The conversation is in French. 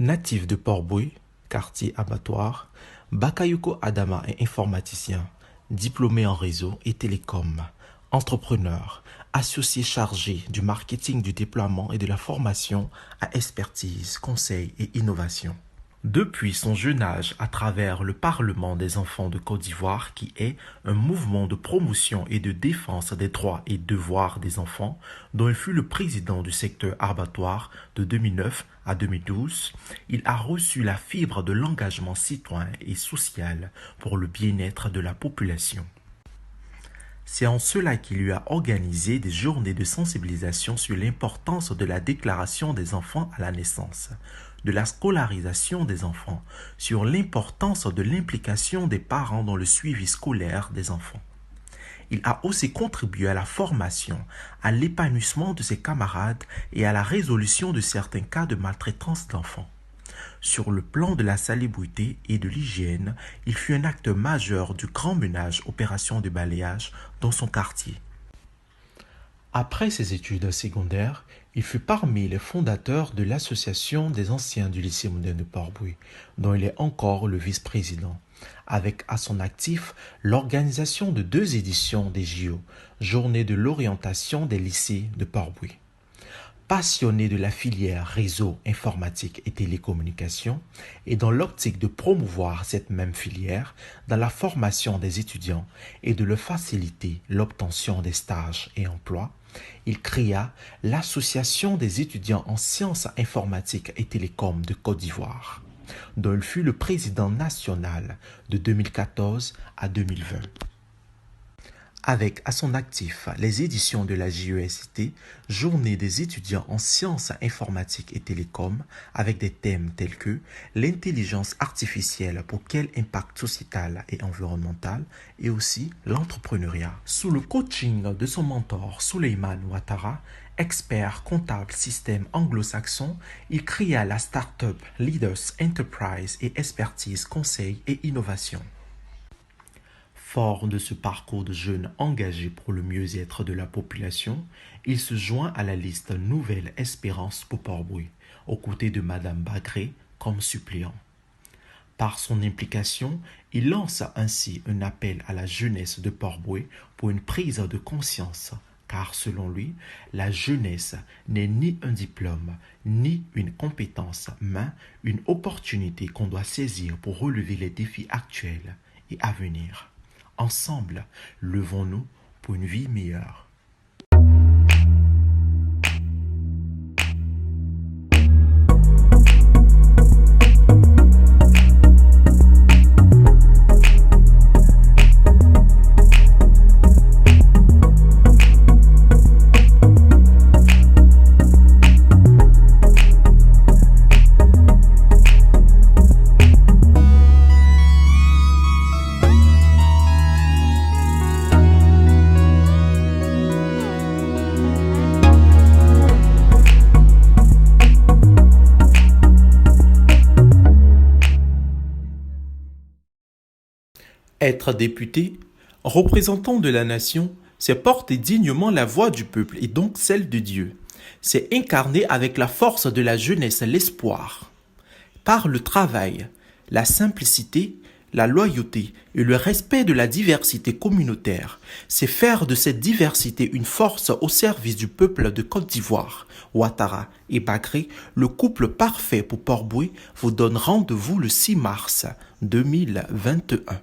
Natif de Port-Bouët, quartier abattoir, Bakayoko Adama est informaticien, diplômé en réseau et télécom, entrepreneur, associé chargé du marketing, du déploiement et de la formation à expertise, conseil et innovation. Depuis son jeune âge, à travers le Parlement des enfants de Côte d'Ivoire, qui est un mouvement de promotion et de défense des droits et devoirs des enfants, dont il fut le président du secteur abattoir de 2009 à 2012, il a reçu la fibre de l'engagement citoyen et social pour le bien-être de la population. C'est en cela qu'il lui a organisé des journées de sensibilisation sur l'importance de la déclaration des enfants à la naissance, de la scolarisation des enfants, sur l'importance de l'implication des parents dans le suivi scolaire des enfants. Il a aussi contribué à la formation, à l'épanouissement de ses camarades et à la résolution de certains cas de maltraitance d'enfants. Sur le plan de la salubrité et de l'hygiène, il fut un acteur majeur du grand ménage opération de balayage dans son quartier. Après ses études secondaires, il fut parmi les fondateurs de l'Association des anciens du lycée moderne de Port-Bouët, dont il est encore le vice-président, avec à son actif l'organisation de 2 éditions des JO, Journée de l'orientation des lycées de Port-Bouët. Passionné de la filière réseau, informatique et télécommunications, et dans l'optique de promouvoir cette même filière dans la formation des étudiants et de leur faciliter l'obtention des stages et emplois, il créa l'Association des étudiants en sciences informatiques et télécoms de Côte d'Ivoire, dont il fut le président national de 2014 à 2020. Avec à son actif les éditions de la JEST, Journée des étudiants en sciences informatiques et télécoms, avec des thèmes tels que l'intelligence artificielle pour quel impact sociétal et environnemental, et aussi l'entrepreneuriat. Sous le coaching de son mentor Souleymane Ouattara, expert comptable système anglo-saxon, il créa la start-up Leaders Enterprise et expertise conseil et innovation. Fort de ce parcours de jeune engagé pour le mieux-être de la population, il se joint à la liste Nouvelle Espérance pour Port-Bouët, aux côtés de Madame Bagré comme suppléant. Par son implication, il lance ainsi un appel à la jeunesse de Port-Bouët pour une prise de conscience, car selon lui, la jeunesse n'est ni un diplôme, ni une compétence, mais une opportunité qu'on doit saisir pour relever les défis actuels et à venir. Ensemble, levons-nous pour une vie meilleure. Être député, représentant de la nation, c'est porter dignement la voix du peuple et donc celle de Dieu. C'est incarner avec la force de la jeunesse l'espoir. Par le travail, la simplicité, la loyauté et le respect de la diversité communautaire, c'est faire de cette diversité une force au service du peuple de Côte d'Ivoire. Ouattara et Bagré, le couple parfait pour Port-Bouët, vous donne rendez-vous le 6 mars 2021.